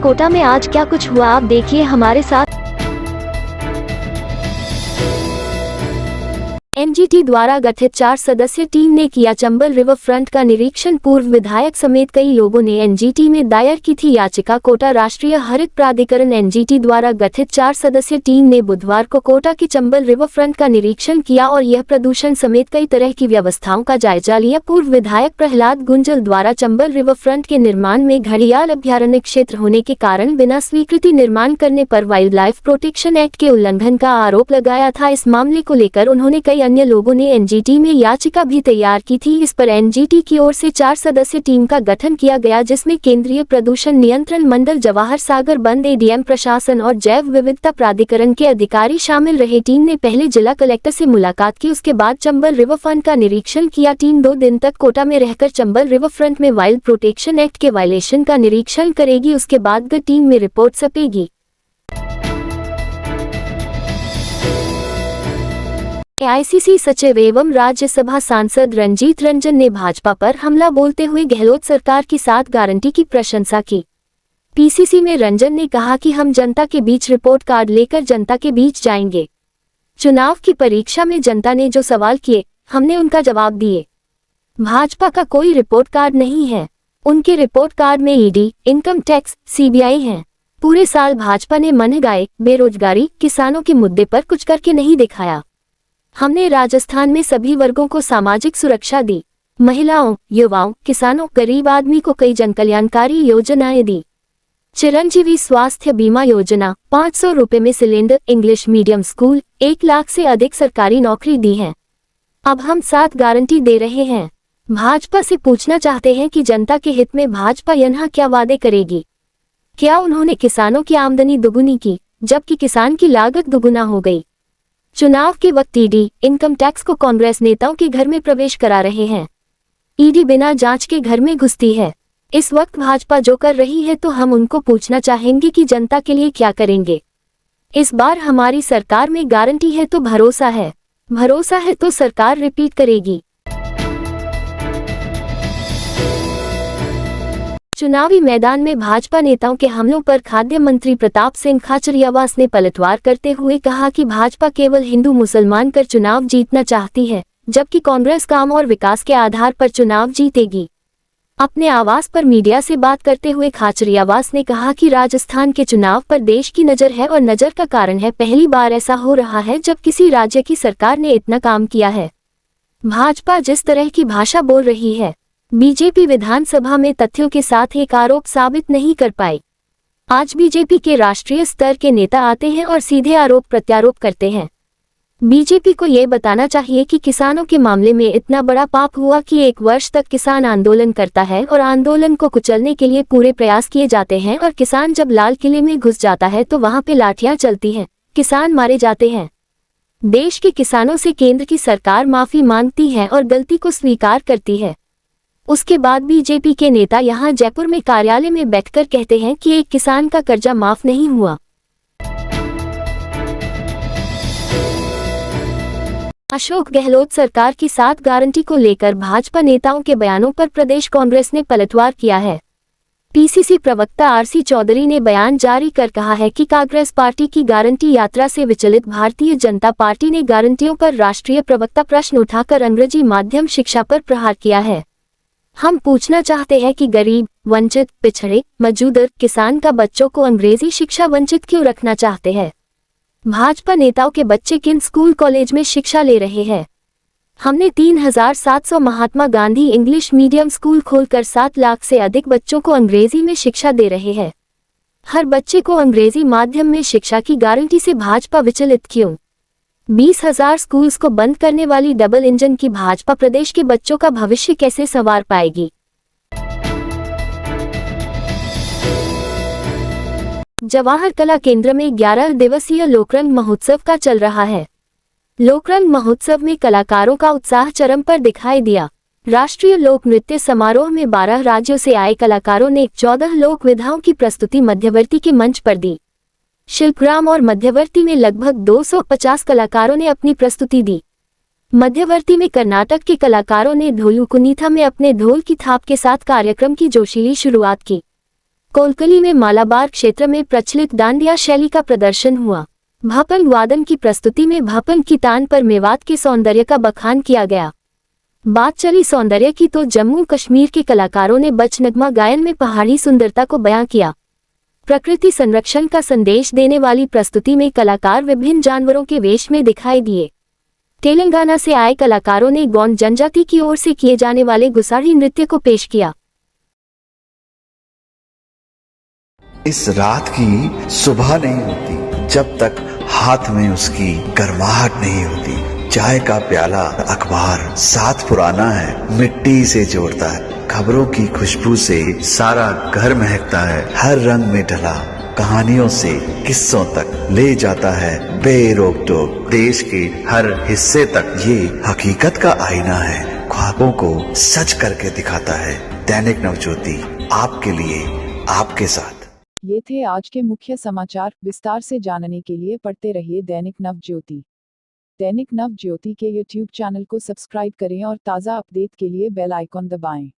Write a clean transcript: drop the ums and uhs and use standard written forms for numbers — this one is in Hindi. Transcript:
कोटा में आज क्या कुछ हुआ आप देखिए हमारे साथ। एनजीटी द्वारा गठित 4 सदस्यीय टीम ने किया चंबल रिवर फ्रंट का निरीक्षण। पूर्व विधायक समेत कई लोगों ने एनजीटी में दायर की थी याचिका। कोटा राष्ट्रीय हरित प्राधिकरण एनजीटी द्वारा गठित 4 सदस्यीय टीम ने बुधवार को कोटा के चंबल रिवर फ्रंट का निरीक्षण किया और यह प्रदूषण समेत कई तरह की व्यवस्थाओं का जायजा लिया। पूर्व विधायक प्रहलाद गुंजल द्वारा चंबल रिवर फ्रंट के निर्माण में घड़ियाल अभ्यारण्य क्षेत्र होने के कारण बिना स्वीकृति निर्माण करने पर वाइल्ड लाइफ प्रोटेक्शन एक्ट के उल्लंघन का आरोप लगाया था। इस मामले को लेकर उन्होंने कई अन्य लोगों ने एनजीटी में याचिका भी तैयार की थी। इस पर एनजीटी की ओर से 4 सदस्यीय टीम का गठन किया गया, जिसमें केंद्रीय प्रदूषण नियंत्रण मंडल, जवाहर सागर बंद एडीएम प्रशासन और जैव विविधता प्राधिकरण के अधिकारी शामिल रहे। टीम ने पहले जिला कलेक्टर से मुलाकात की, उसके बाद चंबल रिवर फ्रंट का निरीक्षण किया। टीम 2 दिन तक कोटा में रहकर चंबल रिवर फ्रंट में वाइल्ड प्रोटेक्शन एक्ट के वायलेशन का निरीक्षण करेगी। उसके बाद टीम में रिपोर्ट सौंपेगी। एआईसीसी सचिव एवं राज्यसभा सांसद रंजीत रंजन ने भाजपा पर हमला बोलते हुए गहलोत सरकार की 7 गारंटी की प्रशंसा की। पीसीसी में रंजन ने कहा कि हम जनता के बीच रिपोर्ट कार्ड लेकर जनता के बीच जाएंगे। चुनाव की परीक्षा में जनता ने जो सवाल किए, हमने उनका जवाब दिए। भाजपा का कोई रिपोर्ट कार्ड नहीं है। उनके रिपोर्ट कार्ड में ईडी, इनकम टैक्स, सीबीआई हैं। पूरे साल भाजपा ने महंगाई, बेरोजगारी, किसानों के मुद्दे पर कुछ करके नहीं दिखाया। हमने राजस्थान में सभी वर्गों को सामाजिक सुरक्षा दी। महिलाओं, युवाओं, किसानों, गरीब आदमी को कई जनकल्याणकारी योजनाएं दी। चिरंजीवी स्वास्थ्य बीमा योजना, 500 रुपए में cylinder, English medium school, 1 lakh से अधिक सरकारी नौकरी दी है। अब हम 7 गारंटी दे रहे हैं। भाजपा से पूछना चाहते हैं कि जनता के हित में भाजपा यहाँ क्या वादे करेगी। क्या उन्होंने किसानों की आमदनी दुगुनी की, जबकि किसान की लागत दुगुना हो गई। चुनाव के वक्त ईडी, इनकम टैक्स को कांग्रेस नेताओं के घर में प्रवेश करा रहे हैं। ईडी बिना जांच के घर में घुसती है। इस वक्त भाजपा जो कर रही है तो हम उनको पूछना चाहेंगे कि जनता के लिए क्या करेंगे। इस बार हमारी सरकार में गारंटी है तो भरोसा है। भरोसा है तो सरकार रिपीट करेगी। चुनावी मैदान में भाजपा नेताओं के हमलों पर खाद्य मंत्री प्रताप सिंह खाचरियावास ने पलटवार करते हुए कहा कि भाजपा केवल हिंदू मुसलमान कर चुनाव जीतना चाहती है, जबकि कांग्रेस काम और विकास के आधार पर चुनाव जीतेगी। अपने आवास पर मीडिया से बात करते हुए खाचरियावास ने कहा कि राजस्थान के चुनाव पर देश की नज़र है और नज़र का कारण है, पहली बार ऐसा हो रहा है जब किसी राज्य की सरकार ने इतना काम किया है। भाजपा जिस तरह की भाषा बोल रही है, बीजेपी विधानसभा में तथ्यों के साथ एक आरोप साबित नहीं कर पाई। आज बीजेपी के राष्ट्रीय स्तर के नेता आते हैं और सीधे आरोप प्रत्यारोप करते हैं। बीजेपी को ये बताना चाहिए कि किसानों के मामले में इतना बड़ा पाप हुआ कि 1 वर्ष तक किसान आंदोलन करता है और आंदोलन को कुचलने के लिए पूरे प्रयास किए जाते हैं, और किसान जब लाल किले में घुस जाता है तो वहां पे लाठियां चलती हैं, किसान मारे जाते हैं। देश के किसानों से केंद्र की सरकार माफी मांगती है और गलती को स्वीकार करती है। उसके बाद बीजेपी के नेता यहां जयपुर में कार्यालय में बैठकर कहते हैं कि एक किसान का कर्जा माफ नहीं हुआ। अशोक गहलोत सरकार की 7 गारंटी को लेकर भाजपा नेताओं के बयानों पर प्रदेश कांग्रेस ने पलटवार किया है। पीसीसी प्रवक्ता आरसी चौधरी ने बयान जारी कर कहा है कि कांग्रेस पार्टी की गारंटी यात्रा से विचलित भारतीय जनता पार्टी ने गारंटियों पर राष्ट्रीय प्रवक्ता प्रश्न उठाकर अंग्रेजी माध्यम शिक्षा पर प्रहार किया है। हम पूछना चाहते हैं कि गरीब, वंचित, पिछड़े, मजदूर, किसान का बच्चों को अंग्रेजी शिक्षा वंचित क्यों रखना चाहते हैं। भाजपा नेताओं के बच्चे किन स्कूल कॉलेज में शिक्षा ले रहे हैं। हमने 3700 Mahatma Gandhi English medium school खोलकर 7 लाख से अधिक बच्चों को अंग्रेजी में शिक्षा दे रहे हैं। हर बच्चे को अंग्रेजी माध्यम में शिक्षा की गारंटी से भाजपा विचलित क्यों। 20,000 स्कूल्स को बंद करने वाली डबल इंजन की भाजपा प्रदेश के बच्चों का भविष्य कैसे संवार पाएगी। जवाहर कला केंद्र में 11 दिवसीय लोकरंग महोत्सव का चल रहा है। लोकरंग महोत्सव में कलाकारों का उत्साह चरम पर दिखाई दिया। राष्ट्रीय लोक नृत्य समारोह में 12 राज्यों से आए कलाकारों ने 14 लोक विधाओं की प्रस्तुति मध्यवर्ती के मंच पर दी। शिल्पग्राम और मध्यवर्ती में लगभग 250 कलाकारों ने अपनी प्रस्तुति दी। मध्यवर्ती में कर्नाटक के कलाकारों ने ढोलू कुनीथा में अपने ढोल की थाप के साथ कार्यक्रम की जोशीली शुरुआत की। कोलकली में मालाबार क्षेत्र में प्रचलित डांडिया शैली का प्रदर्शन हुआ। भापंग वादन की प्रस्तुति में भापंग की तान पर मेवात के सौंदर्य का बखान किया गया। बात चली सौंदर्य की तो जम्मू कश्मीर के कलाकारों ने बचनगमा गायन में पहाड़ी सुंदरता को बयां किया। प्रकृति संरक्षण का संदेश देने वाली प्रस्तुति में कलाकार विभिन्न जानवरों के वेश में दिखाई दिए। तेलंगाना से आए कलाकारों ने गोंड जनजाति की ओर से किए जाने वाले गुसाड़ी नृत्य को पेश किया। इस रात की सुबह नहीं होती जब तक हाथ में उसकी गर्माहट नहीं होती। चाय का प्याला अखबार साथ पुराना है, मिट्टी से जोड़ता है। खबरों की खुशबू से सारा घर महकता है। हर रंग में ढला कहानियों से किस्सों तक ले जाता है बेरोक टोक। देश के हर हिस्से तक ये हकीकत का आईना है, ख्वाबों को सच करके दिखाता है। दैनिक नवज्योति, आपके लिए, आपके साथ। ये थे आज के मुख्य समाचार। विस्तार से जानने के लिए पढ़ते रहिए दैनिक नवज्योति। दैनिक नवज्योति के YouTube चैनल को सब्सक्राइब करें और ताज़ा अपडेट के लिए बेल आइकॉन दबाएं।